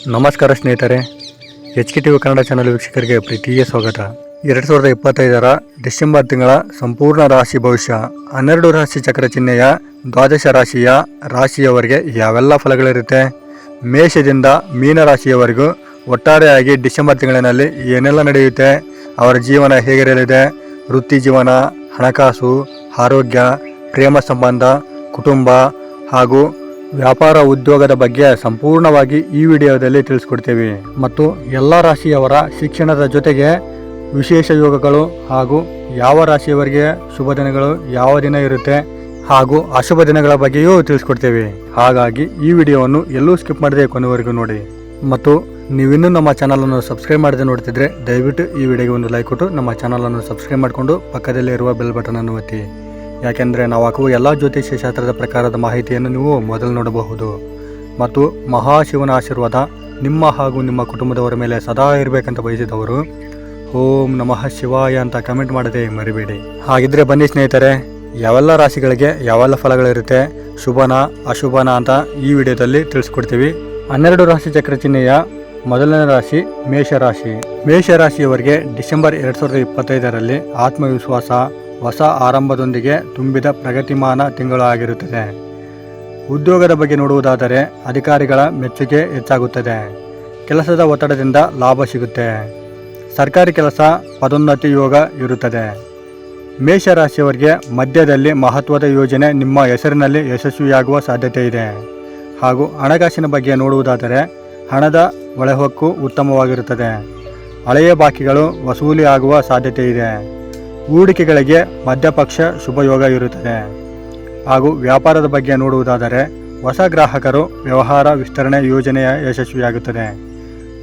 ನಮಸ್ಕಾರ ಸ್ನೇಹಿತರೆ, HK TV Kannada channel ವೀಕ್ಷಕರಿಗೆ ಪ್ರೀತಿಯ ಸ್ವಾಗತ. 2025 ಡಿಸೆಂಬರ್ ತಿಂಗಳ ಸಂಪೂರ್ಣ ರಾಶಿ ಭವಿಷ್ಯ 12 ರಾಶಿ ಚಕ್ರ ಚಿಹ್ನೆಯ ದ್ವಾದಶ ರಾಶಿಯವರಿಗೆ ಯಾವೆಲ್ಲ ಫಲಗಳಿರುತ್ತೆ, ಮೇಷದಿಂದ ಮೀನ ರಾಶಿಯವರೆಗೂ ಒಟ್ಟಾರೆಯಾಗಿ ಡಿಸೆಂಬರ್ ತಿಂಗಳಿನಲ್ಲಿ ಏನೆಲ್ಲ ನಡೆಯುತ್ತೆ, ಅವರ ಜೀವನ ಹೇಗಿರಲಿದೆ, ವೃತ್ತಿ ಜೀವನ, ಹಣಕಾಸು, ಆರೋಗ್ಯ, ಪ್ರೇಮ ಸಂಬಂಧ, ಕುಟುಂಬ ಹಾಗೂ ವ್ಯಾಪಾರ ಉದ್ಯೋಗದ ಬಗ್ಗೆ ಸಂಪೂರ್ಣವಾಗಿ ಈ ವಿಡಿಯೋದಲ್ಲಿ ತಿಳಿಸ್ಕೊಡ್ತೇವೆ. ಮತ್ತು ಎಲ್ಲ ರಾಶಿಯವರ ಶಿಕ್ಷಣದ ಜೊತೆಗೆ ವಿಶೇಷ ಯೋಗಗಳು ಹಾಗೂ ಯಾವ ರಾಶಿಯವರಿಗೆ ಶುಭ ದಿನಗಳು ಯಾವ ದಿನ ಇರುತ್ತೆ ಹಾಗೂ ಅಶುಭ ದಿನಗಳ ಬಗ್ಗೆಯೂ ತಿಳಿಸ್ಕೊಡ್ತೇವೆ. ಹಾಗಾಗಿ ಈ ವಿಡಿಯೋವನ್ನು ಎಲ್ಲೂ ಸ್ಕಿಪ್ ಮಾಡದೆ ಕೊನೆವರೆಗೂ ನೋಡಿ. ಮತ್ತು ನೀವಿನ್ನೂ ನಮ್ಮ ಚಾನಲನ್ನು ಸಬ್ಸ್ಕ್ರೈಬ್ ಮಾಡದೆ ನೋಡ್ತಿದ್ರೆ ದಯವಿಟ್ಟು ಈ ವಿಡಿಯೋಗೆ ಒಂದು ಲೈಕ್ ಕೊಟ್ಟು ನಮ್ಮ ಚಾನಲನ್ನು ಸಬ್ಸ್ಕ್ರೈಬ್ ಮಾಡಿಕೊಂಡು ಪಕ್ಕದಲ್ಲೇ ಇರುವ ಬೆಲ್ ಬಟನನ್ನು ಒತ್ತಿ. ಯಾಕೆಂದರೆ ನಾವು ಹಾಕುವ ಎಲ್ಲ ಜ್ಯೋತಿಷ್ಯ ಶಾಸ್ತ್ರದ ಪ್ರಕಾರದ ಮಾಹಿತಿಯನ್ನು ನೀವು ಮೊದಲು ನೋಡಬಹುದು. ಮತ್ತು ಮಹಾಶಿವನ ಆಶೀರ್ವಾದ ನಿಮ್ಮ ಹಾಗೂ ನಿಮ್ಮ ಕುಟುಂಬದವರ ಮೇಲೆ ಸದಾ ಇರಬೇಕಂತ ಬಯಸಿದವರು ಓಂ ನಮಃ ಶಿವಾಯ ಅಂತ ಕಮೆಂಟ್ ಮಾಡದೆ ಮರಿಬೇಡಿ. ಹಾಗಿದ್ರೆ ಬನ್ನಿ ಸ್ನೇಹಿತರೆ, ಯಾವೆಲ್ಲ ರಾಶಿಗಳಿಗೆ ಯಾವೆಲ್ಲ ಫಲಗಳಿರುತ್ತೆ, ಶುಭನ ಅಶುಭನ ಅಂತ ಈ ವಿಡಿಯೋದಲ್ಲಿ ತಿಳಿಸ್ಕೊಡ್ತೀವಿ. 12 ರಾಶಿ ಚಕ್ರ ಚಿಹ್ನೆಯ ಮೊದಲನೇ ರಾಶಿ ಮೇಷರಾಶಿ. ಮೇಷರಾಶಿಯವರಿಗೆ ಡಿಸೆಂಬರ್ 2025 ಆತ್ಮವಿಶ್ವಾಸ, ಹೊಸ ಆರಂಭದೊಂದಿಗೆ ತುಂಬಿದ ಪ್ರಗತಿಮಾನ ತಿಂಗಳು ಆಗಿರುತ್ತದೆ. ಉದ್ಯೋಗದ ಬಗ್ಗೆ ನೋಡುವುದಾದರೆ ಅಧಿಕಾರಿಗಳ ಮೆಚ್ಚುಗೆ ಹೆಚ್ಚಾಗುತ್ತದೆ. ಕೆಲಸದ ಒತ್ತಡದಿಂದ ಲಾಭ ಸಿಗುತ್ತೆ. ಸರ್ಕಾರಿ ಕೆಲಸ ಪದೋನ್ನತಿ ಯೋಗ ಇರುತ್ತದೆ. ಮೇಷರಾಶಿಯವರಿಗೆ ಮಧ್ಯದಲ್ಲಿ ಮಹತ್ವದ ಯೋಜನೆ ನಿಮ್ಮ ಹೆಸರಿನಲ್ಲಿ ಯಶಸ್ವಿಯಾಗುವ ಸಾಧ್ಯತೆ ಇದೆ. ಹಾಗೂ ಹಣಕಾಸಿನ ಬಗ್ಗೆ ನೋಡುವುದಾದರೆ ಹಣದ ಒಳಹೊಕ್ಕು ಉತ್ತಮವಾಗಿರುತ್ತದೆ. ಹಳೆಯ ಬಾಕಿಗಳು ವಸೂಲಿ ಆಗುವ ಸಾಧ್ಯತೆ ಇದೆ. ಹೂಡಿಕೆಗಳಿಗೆ ಮಧ್ಯಪಕ್ಷ ಶುಭಯೋಗ ಇರುತ್ತದೆ. ಹಾಗೂ ವ್ಯಾಪಾರದ ಬಗ್ಗೆ ನೋಡುವುದಾದರೆ ಹೊಸ ಗ್ರಾಹಕರು ವ್ಯವಹಾರ ವಿಸ್ತರಣೆ ಯೋಜನೆಯ ಯಶಸ್ವಿಯಾಗುತ್ತದೆ.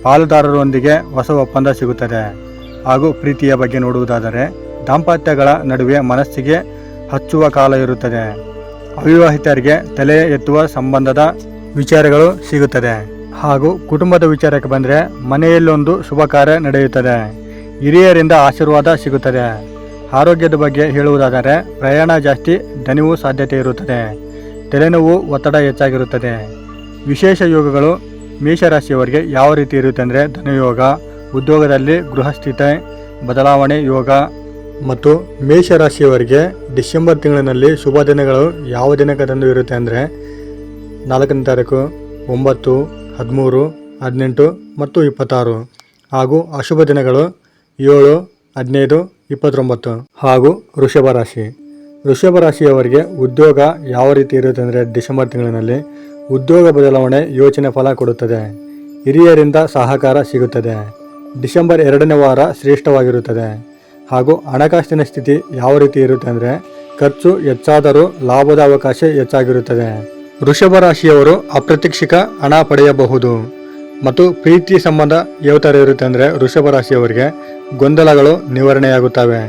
ಪಾಲುದಾರರೊಂದಿಗೆ ಹೊಸ ಒಪ್ಪಂದ ಸಿಗುತ್ತದೆ. ಹಾಗೂ ಪ್ರೀತಿಯ ಬಗ್ಗೆ ನೋಡುವುದಾದರೆ ದಾಂಪತ್ಯಗಳ ನಡುವೆ ಮನಸ್ಸಿಗೆ ಹಚ್ಚುವ ಕಾಲ ಇರುತ್ತದೆ. ಅವಿವಾಹಿತರಿಗೆ ತಲೆ ಎತ್ತುವ ಸಂಬಂಧದ ವಿಚಾರಗಳು ಸಿಗುತ್ತದೆ. ಹಾಗೂ ಕುಟುಂಬದ ವಿಚಾರಕ್ಕೆ ಬಂದರೆ ಮನೆಯಲ್ಲೊಂದು ಶುಭ ಕಾರ್ಯ ನಡೆಯುತ್ತದೆ. ಹಿರಿಯರಿಂದ ಆಶೀರ್ವಾದ ಸಿಗುತ್ತದೆ. ಆರೋಗ್ಯದ ಬಗ್ಗೆ ಹೇಳುವುದಾದರೆ ಪ್ರಯಾಣ ಜಾಸ್ತಿ, ದಣಿವು ಸಾಧ್ಯತೆ ಇರುತ್ತದೆ. ತಲೆನೋವು, ಒತ್ತಡ ಹೆಚ್ಚಾಗಿರುತ್ತದೆ. ವಿಶೇಷ ಯೋಗಗಳು ಮೇಷರಾಶಿಯವರಿಗೆ ಯಾವ ರೀತಿ ಇರುತ್ತೆ ಅಂದರೆ ಧನಯೋಗ, ಉದ್ಯೋಗದಲ್ಲಿ ಗೃಹಸ್ಥಿತಿ ಬದಲಾವಣೆ ಯೋಗ. ಮತ್ತು ಮೇಷರಾಶಿಯವರಿಗೆ ಡಿಸೆಂಬರ್ ತಿಂಗಳಿನಲ್ಲಿ ಶುಭ ದಿನಗಳು ಯಾವ ದಿನಕದಂದು ಇರುತ್ತೆ ಅಂದರೆ 4ನೇ ತಾರೀಕು, 9, 13, 18 ಮತ್ತು 26. ಹಾಗೂ ಅಶುಭ ದಿನಗಳು 7, 15, 29. ಹಾಗೂ ವೃಷಭ ರಾಶಿಯವರಿಗೆ ಉದ್ಯೋಗ ಯಾವ ರೀತಿ ಇರುತ್ತೆ ಅಂದರೆ ಡಿಸೆಂಬರ್ ತಿಂಗಳಿನಲ್ಲಿ ಉದ್ಯೋಗ ಬದಲಾವಣೆ ಯೋಚನೆ ಫಲ ಕೊಡುತ್ತದೆ. ಹಿರಿಯರಿಂದ ಸಹಕಾರ ಸಿಗುತ್ತದೆ. ಡಿಸೆಂಬರ್ 2ನೇ ವಾರ ಶ್ರೇಷ್ಠವಾಗಿರುತ್ತದೆ. ಹಾಗೂ ಹಣಕಾಸಿನ ಸ್ಥಿತಿ ಯಾವ ರೀತಿ ಇರುತ್ತೆ ಅಂದರೆ ಖರ್ಚು ಹೆಚ್ಚಾದರೂ ಲಾಭದ ಅವಕಾಶ ಹೆಚ್ಚಾಗಿರುತ್ತದೆ. ವೃಷಭ ರಾಶಿಯವರು ಅಪ್ರತ್ಯಕ್ಷಿಕ ಹಣ ಪಡೆಯಬಹುದು. ಮತ್ತು ಪ್ರೀತಿ ಸಂಬಂಧ ಯಾವ ಥರ ಇರುತ್ತೆ ಅಂದರೆ ವೃಷಭ ರಾಶಿಯವರಿಗೆ ಗೊಂದಲಗಳು ನಿವಾರಣೆಯಾಗುತ್ತವೆ.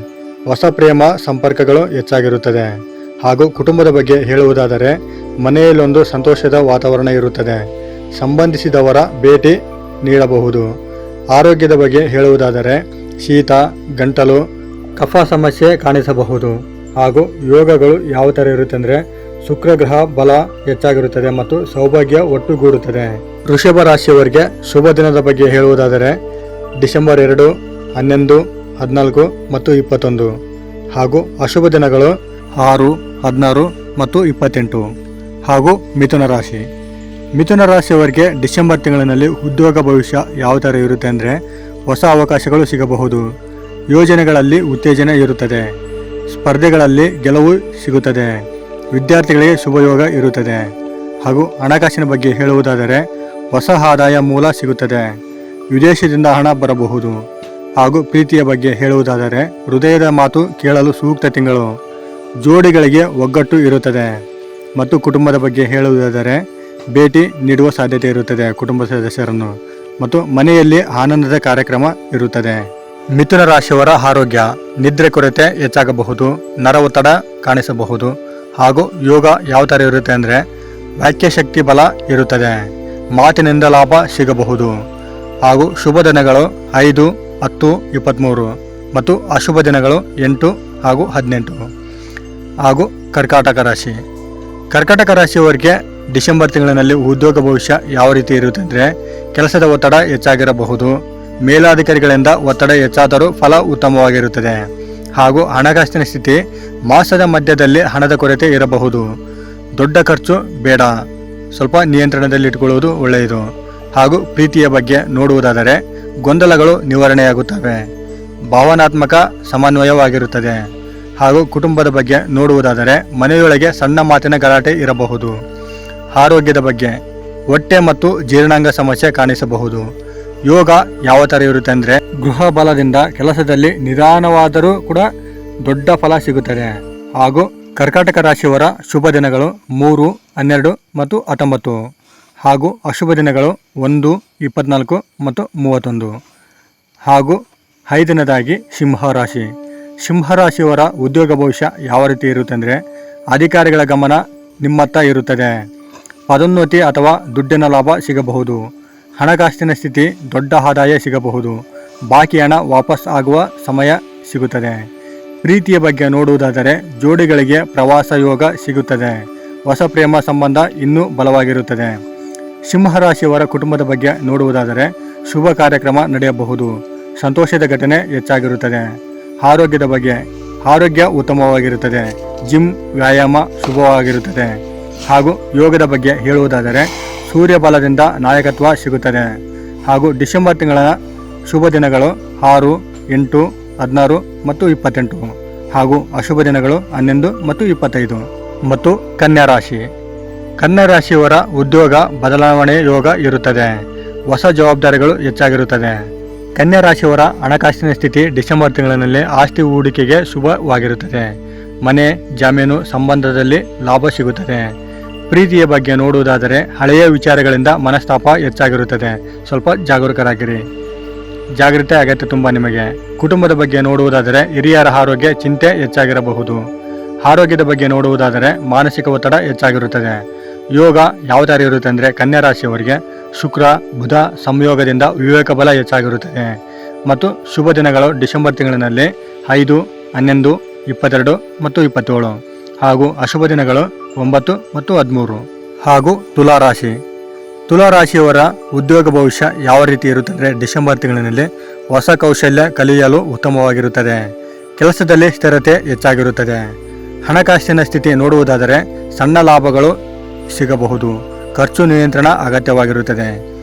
ಹೊಸ ಪ್ರೇಮ ಸಂಪರ್ಕಗಳು ಹೆಚ್ಚಾಗಿರುತ್ತದೆ. ಹಾಗೂ ಕುಟುಂಬದ ಬಗ್ಗೆ ಹೇಳುವುದಾದರೆ ಮನೆಯಲ್ಲೊಂದು ಸಂತೋಷದ ವಾತಾವರಣ ಇರುತ್ತದೆ. ಸಂಬಂಧಿಸಿದವರ ಭೇಟಿ ನೀಡಬಹುದು. ಆರೋಗ್ಯದ ಬಗ್ಗೆ ಹೇಳುವುದಾದರೆ ಶೀತ, ಗಂಟಲು, ಕಫ ಸಮಸ್ಯೆ ಕಾಣಿಸಬಹುದು. ಹಾಗೂ ಯೋಗಗಳು ಯಾವ ಥರ ಇರುತ್ತೆ ಅಂದರೆ ಶುಕ್ರಗ್ರಹ ಬಲ ಹೆಚ್ಚಾಗಿರುತ್ತದೆ ಮತ್ತು ಸೌಭಾಗ್ಯ ಒಟ್ಟುಗೂಡುತ್ತದೆ. ವೃಷಭ ರಾಶಿಯವರಿಗೆ ಶುಭ ದಿನದ ಬಗ್ಗೆ ಹೇಳುವುದಾದರೆ ಡಿಸೆಂಬರ್ 2, 11, 14 ಮತ್ತು 21. ಹಾಗೂ ಅಶುಭ ದಿನಗಳು 6, 16 ಮತ್ತು 28. ಹಾಗೂ ಮಿಥುನ ರಾಶಿಯವರಿಗೆ ಡಿಸೆಂಬರ್ ತಿಂಗಳಿನಲ್ಲಿ ಉದ್ಯೋಗ ಭವಿಷ್ಯ ಯಾವ ಥರ ಇರುತ್ತೆ ಅಂದರೆ ಹೊಸ ಅವಕಾಶಗಳು ಸಿಗಬಹುದು. ಯೋಜನೆಗಳಲ್ಲಿ ಉತ್ತೇಜನ ಇರುತ್ತದೆ. ಸ್ಪರ್ಧೆಗಳಲ್ಲಿ ಗೆಲುವು ಸಿಗುತ್ತದೆ. ವಿದ್ಯಾರ್ಥಿಗಳಿಗೆ ಶುಭಯೋಗ ಇರುತ್ತದೆ. ಹಾಗೂ ಹಣಕಾಸಿನ ಬಗ್ಗೆ ಹೇಳುವುದಾದರೆ ಹೊಸ ಆದಾಯ ಮೂಲ ಸಿಗುತ್ತದೆ. ವಿದೇಶದಿಂದ ಹಣ ಬರಬಹುದು. ಹಾಗೂ ಪ್ರೀತಿಯ ಬಗ್ಗೆ ಹೇಳುವುದಾದರೆ ಹೃದಯದ ಮಾತು ಕೇಳಲು ಸೂಕ್ತ ತಿಂಗಳು. ಜೋಡಿಗಳಿಗೆ ಒಗ್ಗಟ್ಟು ಇರುತ್ತದೆ. ಮತ್ತು ಕುಟುಂಬದ ಬಗ್ಗೆ ಹೇಳುವುದಾದರೆ ಭೇಟಿ ನೀಡುವ ಸಾಧ್ಯತೆ ಇರುತ್ತದೆ ಕುಟುಂಬ ಸದಸ್ಯರನ್ನು. ಮತ್ತು ಮನೆಯಲ್ಲಿ ಆನಂದದ ಕಾರ್ಯಕ್ರಮ ಇರುತ್ತದೆ. ಮಿಥುನ ರಾಶಿಯವರ ಆರೋಗ್ಯ ನಿದ್ರೆ ಕೊರತೆ ಹೆಚ್ಚಾಗಬಹುದು. ನರ ಒತ್ತಡ ಕಾಣಿಸಬಹುದು. ಹಾಗೂ ಯೋಗ ಯಾವ ಥರ ಇರುತ್ತೆ ಅಂದರೆ ವಾಕ್ಯಶಕ್ತಿ ಬಲ ಇರುತ್ತದೆ. ಮಾತಿನಿಂದ ಲಾಭ ಸಿಗಬಹುದು. ಹಾಗೂ ಶುಭ ದಿನಗಳು 5, 10, 23 ಮತ್ತು ಅಶುಭ ದಿನಗಳು 8 ಹಾಗೂ 18. ಹಾಗೂ ಕರ್ಕಾಟಕ ರಾಶಿಯವರಿಗೆ ಡಿಸೆಂಬರ್ ತಿಂಗಳಿನಲ್ಲಿ ಉದ್ಯೋಗ ಭವಿಷ್ಯ ಯಾವ ರೀತಿ ಇರುತ್ತೆ ಅಂದರೆ ಕೆಲಸದ ಒತ್ತಡ ಹೆಚ್ಚಾಗಿರಬಹುದು. ಮೇಲಾಧಿಕಾರಿಗಳಿಂದ ಒತ್ತಡ ಹೆಚ್ಚಾದರೂ ಫಲ ಉತ್ತಮವಾಗಿರುತ್ತದೆ. ಹಾಗೂ ಹಣಕಾಸಿನ ಸ್ಥಿತಿ ಮಾಸದ ಮಧ್ಯದಲ್ಲಿ ಹಣದ ಕೊರತೆ ಇರಬಹುದು. ದೊಡ್ಡ ಖರ್ಚು ಬೇಡ, ಸ್ವಲ್ಪ ನಿಯಂತ್ರಣದಲ್ಲಿ ಇಟ್ಟುಕೊಳ್ಳುವುದು ಒಳ್ಳೆಯದು. ಹಾಗೂ ಪ್ರೀತಿಯ ಬಗ್ಗೆ ನೋಡುವುದಾದರೆ ಗೊಂದಲಗಳು ನಿವಾರಣೆಯಾಗುತ್ತವೆ. ಭಾವನಾತ್ಮಕ ಸಮನ್ವಯವಾಗಿರುತ್ತದೆ. ಹಾಗೂ ಕುಟುಂಬದ ಬಗ್ಗೆ ನೋಡುವುದಾದರೆ ಮನೆಯೊಳಗೆ ಸಣ್ಣ ಮಾತಿನ ಗಲಾಟೆ ಇರಬಹುದು. ಆರೋಗ್ಯದ ಬಗ್ಗೆ ಹೊಟ್ಟೆ ಮತ್ತು ಜೀರ್ಣಾಂಗ ಸಮಸ್ಯೆ ಕಾಣಿಸಬಹುದು. ಯೋಗ ಯಾವ ಥರ ಇರುತ್ತೆ ಅಂದರೆ ಗೃಹ ಬಲದಿಂದ ಕೆಲಸದಲ್ಲಿ ನಿಧಾನವಾದರೂ ಕೂಡ ದೊಡ್ಡ ಫಲ ಸಿಗುತ್ತದೆ. ಹಾಗೂ ಕರ್ಕಾಟಕ ರಾಶಿಯವರ ಶುಭ ದಿನಗಳು 3, 12 ಮತ್ತು 19. ಹಾಗೂ ಅಶುಭ ದಿನಗಳು 1, 24 ಮತ್ತು 31. ಹಾಗೂ 5ನೇದಾಗಿ ಸಿಂಹರಾಶಿ. ಸಿಂಹರಾಶಿಯವರ ಉದ್ಯೋಗ ಭವಿಷ್ಯ ಯಾವ ರೀತಿ ಇರುತ್ತೆ ಅಂದರೆ ಅಧಿಕಾರಿಗಳ ಗಮನ ನಿಮ್ಮತ್ತ ಇರುತ್ತದೆ. ಪದೋನ್ನತಿ ಅಥವಾ ದುಡ್ಡಿನ ಲಾಭ ಸಿಗಬಹುದು. ಹಣಕಾಸಿನ ಸ್ಥಿತಿ ದೊಡ್ಡ ಆದಾಯ ಸಿಗಬಹುದು. ಬಾಕಿ ಹಣ ವಾಪಸ್ ಆಗುವ ಸಮಯ ಸಿಗುತ್ತದೆ. ಪ್ರೀತಿಯ ಬಗ್ಗೆ ನೋಡುವುದಾದರೆ ಜೋಡಿಗಳಿಗೆ ಪ್ರವಾಸ ಯೋಗ ಸಿಗುತ್ತದೆ. ಹೊಸ ಪ್ರೇಮ ಸಂಬಂಧ ಇನ್ನೂ ಬಲವಾಗಿರುತ್ತದೆ. ಸಿಂಹರಾಶಿಯವರ ಕುಟುಂಬದ ಬಗ್ಗೆ ನೋಡುವುದಾದರೆ ಶುಭ ಕಾರ್ಯಕ್ರಮ ನಡೆಯಬಹುದು. ಸಂತೋಷದ ಘಟನೆ ಹೆಚ್ಚಾಗಿರುತ್ತದೆ. ಆರೋಗ್ಯದ ಬಗ್ಗೆ ಆರೋಗ್ಯ ಉತ್ತಮವಾಗಿರುತ್ತದೆ. ಜಿಮ್ ವ್ಯಾಯಾಮ ಶುಭವಾಗಿರುತ್ತದೆ. ಹಾಗೂ ಯೋಗದ ಬಗ್ಗೆ ಹೇಳುವುದಾದರೆ ಸೂರ್ಯ ಬಲದಿಂದ ನಾಯಕತ್ವ ಸಿಗುತ್ತದೆ. ಹಾಗೂ ಡಿಸೆಂಬರ್ ತಿಂಗಳ ಶುಭ ದಿನಗಳು 6, 8, 16 ಮತ್ತು 28. ಹಾಗೂ ಅಶುಭ ದಿನಗಳು 11 ಮತ್ತು 25. ಮತ್ತು ಕನ್ಯಾ ರಾಶಿ. ಕನ್ಯಾ ರಾಶಿಯವರ ಉದ್ಯೋಗ ಬದಲಾವಣೆ ಯೋಗ ಇರುತ್ತದೆ. ಹೊಸ ಜವಾಬ್ದಾರಿಗಳು ಹೆಚ್ಚಾಗಿರುತ್ತದೆ. ಕನ್ಯಾ ರಾಶಿಯವರ ಹಣಕಾಸಿನ ಸ್ಥಿತಿ ಡಿಸೆಂಬರ್ ತಿಂಗಳಿನಲ್ಲಿ ಆಸ್ತಿ ಹೂಡಿಕೆಗೆ ಶುಭವಾಗಿರುತ್ತದೆ. ಮನೆ ಜಾಮೀನು ಸಂಬಂಧದಲ್ಲಿ ಲಾಭ ಸಿಗುತ್ತದೆ. ಪ್ರೀತಿಯ ಬಗ್ಗೆ ನೋಡುವುದಾದರೆ ಹಳೆಯ ವಿಚಾರಗಳಿಂದ ಮನಸ್ತಾಪ ಹೆಚ್ಚಾಗಿರುತ್ತದೆ. ಸ್ವಲ್ಪ ಜಾಗರೂಕರಾಗಿರಿ. ಜಾಗ್ರತೆ ಅಗತ್ಯ ತುಂಬ ನಿಮಗೆ. ಕುಟುಂಬದ ಬಗ್ಗೆ ನೋಡುವುದಾದರೆ ಹಿರಿಯರ ಆರೋಗ್ಯ ಚಿಂತೆ ಹೆಚ್ಚಾಗಿರಬಹುದು. ಆರೋಗ್ಯದ ಬಗ್ಗೆ ನೋಡುವುದಾದರೆ ಮಾನಸಿಕ ಒತ್ತಡ ಹೆಚ್ಚಾಗಿರುತ್ತದೆ. ಯೋಗ ಯಾವ ಥರ ಇರುತ್ತೆ ಅಂದರೆ ಕನ್ಯಾ ರಾಶಿಯವರಿಗೆ ಶುಕ್ರ ಬುಧ ಸಂಯೋಗದಿಂದ ವಿವೇಕ ಬಲ ಹೆಚ್ಚಾಗಿರುತ್ತದೆ. ಮತ್ತು ಶುಭ ದಿನಗಳು ಡಿಸೆಂಬರ್ ತಿಂಗಳಿನಲ್ಲಿ 5, 11, 22 ಮತ್ತು 27. ಹಾಗೂ ಅಶುಭ ದಿನಗಳು 9 ಮತ್ತು 13. ಹಾಗೂ ತುಲಾರಾಶಿ. ತುಲಾರಾಶಿಯವರ ಉದ್ಯೋಗ ಭವಿಷ್ಯ ಯಾವ ರೀತಿ ಇರುತ್ತದೆ ಡಿಸೆಂಬರ್ ತಿಂಗಳಿನಲ್ಲಿ ಹೊಸ ಕೌಶಲ್ಯ ಕಲಿಯಲು ಉತ್ತಮವಾಗಿರುತ್ತದೆ. ಕೆಲಸದಲ್ಲಿ ಸ್ಥಿರತೆ ಹೆಚ್ಚಾಗಿರುತ್ತದೆ. ಹಣಕಾಸಿನ ಸ್ಥಿತಿ ನೋಡುವುದಾದರೆ ಸಣ್ಣ ಲಾಭಗಳು ಸಿಗಬಹುದು. ಖರ್ಚು ನಿಯಂತ್ರಣ ಅಗತ್ಯವಾಗಿರುತ್ತದೆ.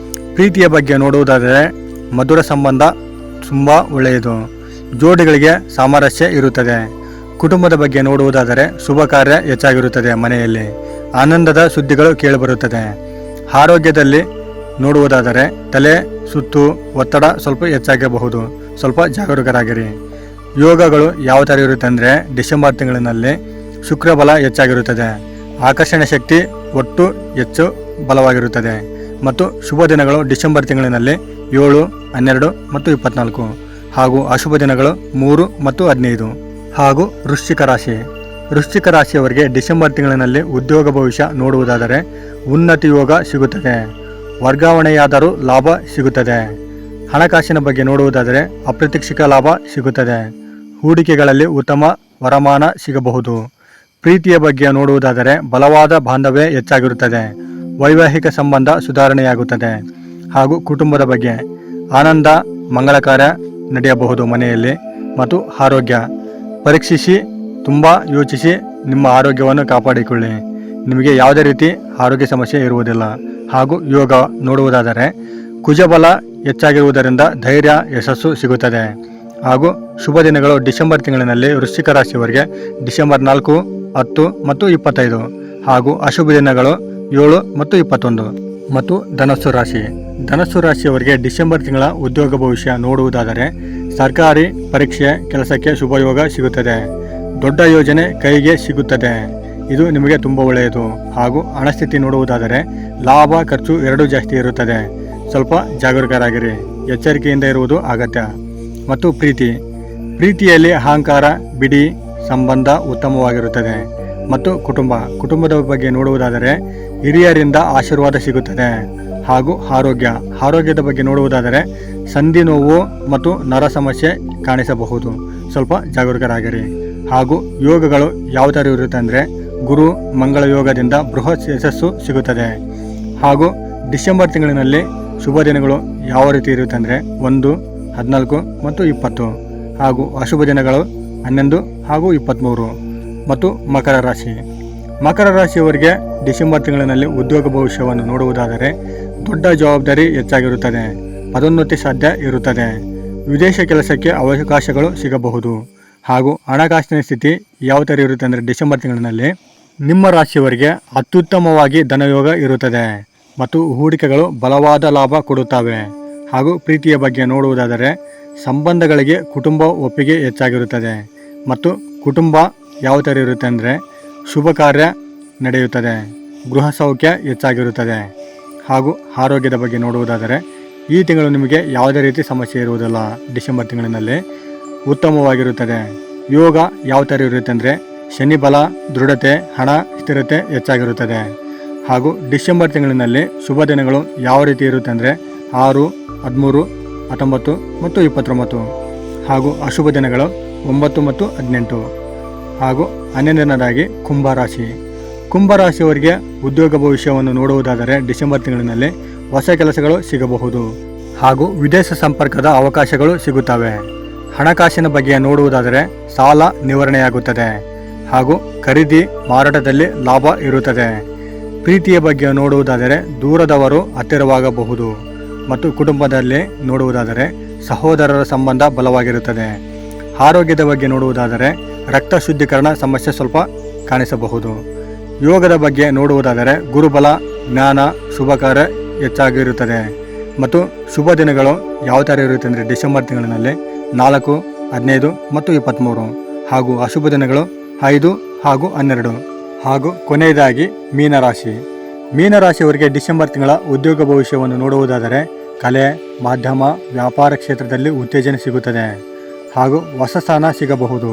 ಪ್ರೀತಿಯ ಬಗ್ಗೆ ನೋಡುವುದಾದರೆ ಮಧುರ ಸಂಬಂಧ ತುಂಬ ಒಳ್ಳೆಯದು. ಜೋಡಿಗಳಿಗೆ ಸಾಮರಸ್ಯ ಇರುತ್ತದೆ. ಕುಟುಂಬದ ಬಗ್ಗೆ ನೋಡುವುದಾದರೆ ಶುಭ ಕಾರ್ಯ ಹೆಚ್ಚಾಗಿರುತ್ತದೆ. ಮನೆಯಲ್ಲಿ ಆನಂದದ ಸುದ್ದಿಗಳು ಕೇಳಿಬರುತ್ತದೆ. ಆರೋಗ್ಯದಲ್ಲಿ ನೋಡುವುದಾದರೆ ತಲೆ ಸುತ್ತು ಒತ್ತಡ ಸ್ವಲ್ಪ ಹೆಚ್ಚಾಗಬಹುದು. ಸ್ವಲ್ಪ ಜಾಗರೂಕರಾಗಿರಿ. ಯೋಗಗಳು ಯಾವ ಥರ ಇರುತ್ತೆ ಅಂದರೆ ಡಿಸೆಂಬರ್ ತಿಂಗಳಿನಲ್ಲಿ ಶುಕ್ರ ಬಲ ಹೆಚ್ಚಾಗಿರುತ್ತದೆ. ಆಕರ್ಷಣೆ ಶಕ್ತಿ ಒಟ್ಟು ಹೆಚ್ಚು ಬಲವಾಗಿರುತ್ತದೆ. ಮತ್ತು ಶುಭ ದಿನಗಳು ಡಿಸೆಂಬರ್ ತಿಂಗಳಿನಲ್ಲಿ 7, 12 ಮತ್ತು 24. ಹಾಗೂ ಅಶುಭ ದಿನಗಳು 3 ಮತ್ತು 15. ಹಾಗೂ ವೃಶ್ಚಿಕ ರಾಶಿ. ವೃಶ್ಚಿಕ ರಾಶಿಯವರಿಗೆ ಡಿಸೆಂಬರ್ ತಿಂಗಳಿನಲ್ಲಿ ಉದ್ಯೋಗ ಭವಿಷ್ಯ ನೋಡುವುದಾದರೆ ಉನ್ನತಿ ಯೋಗ ಸಿಗುತ್ತದೆ. ವರ್ಗಾವಣೆಯಾದರೂ ಲಾಭ ಸಿಗುತ್ತದೆ. ಹಣಕಾಸಿನ ಬಗ್ಗೆ ನೋಡುವುದಾದರೆ ಅಪ್ರತ್ಯಕ್ಷಿಕ ಲಾಭ ಸಿಗುತ್ತದೆ. ಹೂಡಿಕೆಗಳಲ್ಲಿ ಉತ್ತಮ ವರಮಾನ ಸಿಗಬಹುದು. ಪ್ರೀತಿಯ ಬಗ್ಗೆ ನೋಡುವುದಾದರೆ ಬಲವಾದ ಬಾಂಧವ್ಯ ಹೆಚ್ಚಾಗಿರುತ್ತದೆ. ವೈವಾಹಿಕ ಸಂಬಂಧ ಸುಧಾರಣೆಯಾಗುತ್ತದೆ. ಹಾಗೂ ಕುಟುಂಬದ ಬಗ್ಗೆ ಆನಂದ ಮಂಗಳ ಕಾರ್ಯ ನಡೆಯಬಹುದು ಮನೆಯಲ್ಲಿ. ಮತ್ತು ಆರೋಗ್ಯ ಪರೀಕ್ಷಿಸಿ ತುಂಬ ಯೋಚಿಸಿ ನಿಮ್ಮ ಆರೋಗ್ಯವನ್ನು ಕಾಪಾಡಿಕೊಳ್ಳಿ. ನಿಮಗೆ ಯಾವುದೇ ರೀತಿ ಆರೋಗ್ಯ ಸಮಸ್ಯೆ ಇರುವುದಿಲ್ಲ. ಹಾಗೂ ಯೋಗ ನೋಡುವುದಾದರೆ ಕುಜಬಲ ಹೆಚ್ಚಾಗಿರುವುದರಿಂದ ಧೈರ್ಯ ಯಶಸ್ಸು ಸಿಗುತ್ತದೆ. ಹಾಗೂ ಶುಭ ದಿನಗಳು ಡಿಸೆಂಬರ್ ತಿಂಗಳಿನಲ್ಲಿ ವೃಶ್ಚಿಕ ರಾಶಿಯವರಿಗೆ ಡಿಸೆಂಬರ್ 4, 10 ಮತ್ತು 25. ಹಾಗೂ ಅಶುಭ ದಿನಗಳು 7 ಮತ್ತು 21. ಮತ್ತು ಧನಸ್ಸು ರಾಶಿ. ಧನಸ್ಸು ರಾಶಿಯವರಿಗೆ ಡಿಸೆಂಬರ್ ತಿಂಗಳ ಉದ್ಯೋಗ ಭವಿಷ್ಯ ನೋಡುವುದಾದರೆ ಸರ್ಕಾರಿ ಪರೀಕ್ಷೆ ಕೆಲಸಕ್ಕೆ ಶುಭಯೋಗ ಸಿಗುತ್ತದೆ. ದೊಡ್ಡ ಯೋಜನೆ ಕೈಗೆ ಸಿಗುತ್ತದೆ. ಇದು ನಿಮಗೆ ತುಂಬ ಒಳ್ಳೆಯದು. ಹಾಗೂ ಹಣಸ್ಥಿತಿ ನೋಡುವುದಾದರೆ ಲಾಭ ಖರ್ಚು ಎರಡೂ ಜಾಸ್ತಿ ಇರುತ್ತದೆ. ಸ್ವಲ್ಪ ಜಾಗರೂಕರಾಗಿರಿ. ಎಚ್ಚರಿಕೆಯಿಂದ ಇರುವುದು ಅಗತ್ಯ. ಮತ್ತು ಪ್ರೀತಿಯಲ್ಲಿ ಅಹಂಕಾರ ಬಿಡಿ ಸಂಬಂಧ ಉತ್ತಮವಾಗಿರುತ್ತದೆ. ಮತ್ತು ಕುಟುಂಬದ ಬಗ್ಗೆ ನೋಡುವುದಾದರೆ ಹಿರಿಯರಿಂದ ಆಶೀರ್ವಾದ ಸಿಗುತ್ತದೆ. ಹಾಗೂ ಆರೋಗ್ಯದ ಬಗ್ಗೆ ನೋಡುವುದಾದರೆ ಸಂಧಿ ನೋವು ಮತ್ತು ನರ ಸಮಸ್ಯೆ ಕಾಣಿಸಬಹುದು. ಸ್ವಲ್ಪ ಜಾಗರೂಕರಾಗಿರಿ. ಹಾಗೂ ಯೋಗಗಳು ಯಾವ ಥರ ಇರುತ್ತೆ ಅಂದರೆ ಗುರು ಮಂಗಳ ಯೋಗದಿಂದ ಬೃಹತ್ ಯಶಸ್ಸು ಸಿಗುತ್ತದೆ. ಹಾಗೂ ಡಿಸೆಂಬರ್ ತಿಂಗಳಿನಲ್ಲಿ ಶುಭ ದಿನಗಳು ಯಾವ ರೀತಿ ಇರುತ್ತೆ ಅಂದರೆ 1, 14 ಮತ್ತು 20, ಹಾಗೂ ಅಶುಭ ದಿನಗಳು 11 ಹಾಗೂ 23. ಮತ್ತು ಮಕರ ರಾಶಿ. ಮಕರ ರಾಶಿಯವರಿಗೆ ಡಿಸೆಂಬರ್ ತಿಂಗಳಿನಲ್ಲಿ ಉದ್ಯೋಗ ಭವಿಷ್ಯವನ್ನು ನೋಡುವುದಾದರೆ ದೊಡ್ಡ ಜವಾಬ್ದಾರಿ ಹೆಚ್ಚಾಗಿರುತ್ತದೆ, ಪದೋನ್ನತಿ ಸಾಧ್ಯ ಇರುತ್ತದೆ, ವಿದೇಶ ಕೆಲಸಕ್ಕೆ ಅವಕಾಶಗಳು ಸಿಗಬಹುದು. ಹಾಗೂ ಹಣಕಾಸಿನ ಸ್ಥಿತಿ ಯಾವ ಥರ ಇರುತ್ತೆ ಅಂದರೆ ಡಿಸೆಂಬರ್ ತಿಂಗಳಿನಲ್ಲಿ ನಿಮ್ಮ ರಾಶಿಯವರಿಗೆ ಅತ್ಯುತ್ತಮವಾಗಿ ಧನಯೋಗ ಇರುತ್ತದೆ ಮತ್ತು ಹೂಡಿಕೆಗಳು ಬಲವಾದ ಲಾಭ ಕೊಡುತ್ತವೆ. ಹಾಗೂ ಪ್ರೀತಿಯ ಬಗ್ಗೆ ನೋಡುವುದಾದರೆ ಸಂಬಂಧಗಳಿಗೆ ಕುಟುಂಬ ಒಪ್ಪಿಗೆ ಹೆಚ್ಚಾಗಿರುತ್ತದೆ ಮತ್ತು ಕುಟುಂಬ ಯಾವ ಥರ ಇರುತ್ತೆ ಅಂದರೆ ಶುಭ ಕಾರ್ಯ ನಡೆಯುತ್ತದೆ, ಗೃಹ ಸೌಖ್ಯ ಹೆಚ್ಚಾಗಿರುತ್ತದೆ. ಹಾಗೂ ಆರೋಗ್ಯದ ಬಗ್ಗೆ ನೋಡುವುದಾದರೆ ಈ ತಿಂಗಳು ನಿಮಗೆ ಯಾವುದೇ ರೀತಿ ಸಮಸ್ಯೆ ಇರುವುದಿಲ್ಲ, ಡಿಸೆಂಬರ್ ತಿಂಗಳಿನಲ್ಲಿ ಉತ್ತಮವಾಗಿರುತ್ತದೆ. ಯೋಗ ಯಾವ ಥರ ಇರುತ್ತೆ ಅಂದರೆ ಶನಿ ಬಲ, ದೃಢತೆ, ಹಣ ಸ್ಥಿರತೆ ಹೆಚ್ಚಾಗಿರುತ್ತದೆ. ಹಾಗೂ ಡಿಸೆಂಬರ್ ತಿಂಗಳಿನಲ್ಲಿ ಶುಭ ದಿನಗಳು ಯಾವ ರೀತಿ ಇರುತ್ತೆ ಅಂದರೆ 6, 13, 19 ಮತ್ತು 29. ಹಾಗೂ ಅಶುಭ ದಿನಗಳು 9 ಮತ್ತು 18. ಹಾಗೂ 11ನೇದಾಗಿ ಕುಂಭರಾಶಿ. ಕುಂಭರಾಶಿಯವರಿಗೆ ಉದ್ಯೋಗ ಭವಿಷ್ಯವನ್ನು ನೋಡುವುದಾದರೆ ಡಿಸೆಂಬರ್ ತಿಂಗಳಿನಲ್ಲಿ ಹೊಸ ಕೆಲಸಗಳು ಸಿಗಬಹುದು ಹಾಗೂ ವಿದೇಶ ಸಂಪರ್ಕದ ಅವಕಾಶಗಳು ಸಿಗುತ್ತವೆ. ಹಣಕಾಸಿನ ಬಗ್ಗೆ ನೋಡುವುದಾದರೆ ಸಾಲ ನಿವಾರಣೆಯಾಗುತ್ತದೆ ಹಾಗೂ ಖರೀದಿ ಮಾರಾಟದಲ್ಲಿ ಲಾಭ ಇರುತ್ತದೆ. ಪ್ರೀತಿಯ ಬಗ್ಗೆ ನೋಡುವುದಾದರೆ ದೂರದವರು ಹತ್ತಿರವಾಗಬಹುದು ಮತ್ತು ಕುಟುಂಬದಲ್ಲಿ ನೋಡುವುದಾದರೆ ಸಹೋದರರ ಸಂಬಂಧ ಬಲವಾಗಿರುತ್ತದೆ. ಆರೋಗ್ಯದ ಬಗ್ಗೆ ನೋಡುವುದಾದರೆ ರಕ್ತ ಶುದ್ಧೀಕರಣ ಸಮಸ್ಯೆ ಸ್ವಲ್ಪ ಕಾಣಿಸಬಹುದು. ಯೋಗದ ಬಗ್ಗೆ ನೋಡುವುದಾದರೆ ಗುರುಬಲ, ಜ್ಞಾನ, ಶುಭ ಕಾರ್ಯ ಹೆಚ್ಚಾಗಿರುತ್ತದೆ. ಮತ್ತು ಶುಭ ದಿನಗಳು ಯಾವ ಥರ ಇರುತ್ತೆ ಅಂದರೆ ಡಿಸೆಂಬರ್ ತಿಂಗಳಿನಲ್ಲಿ 4, 15 ಮತ್ತು 23. ಹಾಗೂ ಅಶುಭ ದಿನಗಳು 5 ಹಾಗೂ 12. ಹಾಗೂ ಕೊನೆಯದಾಗಿ ಮೀನರಾಶಿ. ಮೀನರಾಶಿಯವರಿಗೆ ಡಿಸೆಂಬರ್ ತಿಂಗಳ ಉದ್ಯೋಗ ಭವಿಷ್ಯವನ್ನು ನೋಡುವುದಾದರೆ ಕಲೆ, ಮಾಧ್ಯಮ, ವ್ಯಾಪಾರ ಕ್ಷೇತ್ರದಲ್ಲಿ ಉತ್ತೇಜನ ಸಿಗುತ್ತದೆ ಹಾಗೂ ಹೊಸ ಸ್ಥಾನ ಸಿಗಬಹುದು.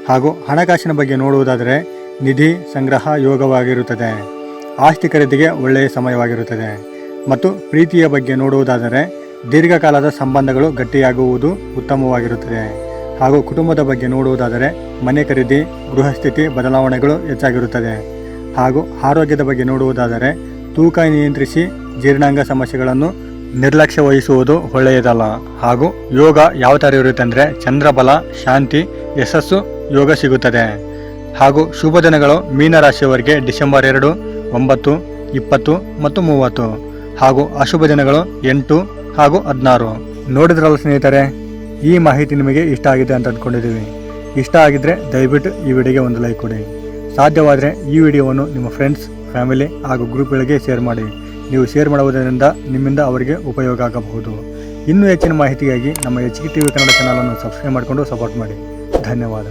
ಹಾಗೂ ಹಣಕಾಸಿನ ಬಗ್ಗೆ ನೋಡುವುದಾದರೆ ನಿಧಿ ಸಂಗ್ರಹ ಯೋಗವಾಗಿರುತ್ತದೆ, ಆಸ್ತಿ ಖರೀದಿಗೆ ಒಳ್ಳೆಯ ಸಮಯವಾಗಿರುತ್ತದೆ. ಮತ್ತು ಪ್ರೀತಿಯ ಬಗ್ಗೆ ನೋಡುವುದಾದರೆ ದೀರ್ಘಕಾಲದ ಸಂಬಂಧಗಳು ಗಟ್ಟಿಯಾಗುವುದು ಉತ್ತಮವಾಗಿರುತ್ತದೆ. ಹಾಗೂ ಕುಟುಂಬದ ಬಗ್ಗೆ ನೋಡುವುದಾದರೆ ಮನೆ ಖರೀದಿ, ಗೃಹ ಸ್ಥಿತಿ ಬದಲಾವಣೆಗಳು ಹೆಚ್ಚಾಗಿರುತ್ತದೆ. ಹಾಗೂ ಆರೋಗ್ಯದ ಬಗ್ಗೆ ನೋಡುವುದಾದರೆ ತೂಕ ನಿಯಂತ್ರಿಸಿ, ಜೀರ್ಣಾಂಗ ಸಮಸ್ಯೆಗಳನ್ನು ನಿರ್ಲಕ್ಷ್ಯ ವಹಿಸುವುದು ಒಳ್ಳೆಯದಲ್ಲ. ಹಾಗೂ ಯೋಗ ಯಾವ ಥರ ಇರುತ್ತೆ ಅಂದರೆ ಚಂದ್ರಬಲ, ಶಾಂತಿ, ಯಶಸ್ಸು ಯೋಗ ಸಿಗುತ್ತದೆ. ಹಾಗೂ ಶುಭ ದಿನಗಳು ಮೀನರಾಶಿಯವರಿಗೆ ಡಿಸೆಂಬರ್ 2, 9, 20 ಮತ್ತು 30. ಹಾಗೂ ಅಶುಭ ದಿನಗಳು 8 ಹಾಗೂ 16. ನೋಡಿದ್ರಲ್ಲ ಸ್ನೇಹಿತರೆ, ಈ ಮಾಹಿತಿ ನಿಮಗೆ ಇಷ್ಟ ಆಗಿದೆ ಅಂತ ಅಂದ್ಕೊಂಡಿದ್ದೀವಿ. ಇಷ್ಟ ಆಗಿದ್ದರೆ ದಯವಿಟ್ಟು ಈ ವಿಡಿಯೋಗೆ ಒಂದು ಲೈಕ್ ಕೊಡಿ. ಸಾಧ್ಯವಾದರೆ ಈ ವಿಡಿಯೋವನ್ನು ನಿಮ್ಮ ಫ್ರೆಂಡ್ಸ್, ಫ್ಯಾಮಿಲಿ ಹಾಗೂ ಗ್ರೂಪ್ಗಳಿಗೆ ಶೇರ್ ಮಾಡಿ. ನೀವು ಶೇರ್ ಮಾಡುವುದರಿಂದ ನಿಮ್ಮಿಂದ ಅವರಿಗೆ ಉಪಯೋಗ ಆಗಬಹುದು. ಇನ್ನೂ ಹೆಚ್ಚಿನ ಮಾಹಿತಿಗಾಗಿ ನಮ್ಮ HK TV ಕನ್ನಡ ಚಾನಲನ್ನು ಸಬ್ಸ್ಕ್ರೈಬ್ ಮಾಡಿಕೊಂಡು ಸಪೋರ್ಟ್ ಮಾಡಿ. ಧನ್ಯವಾದ.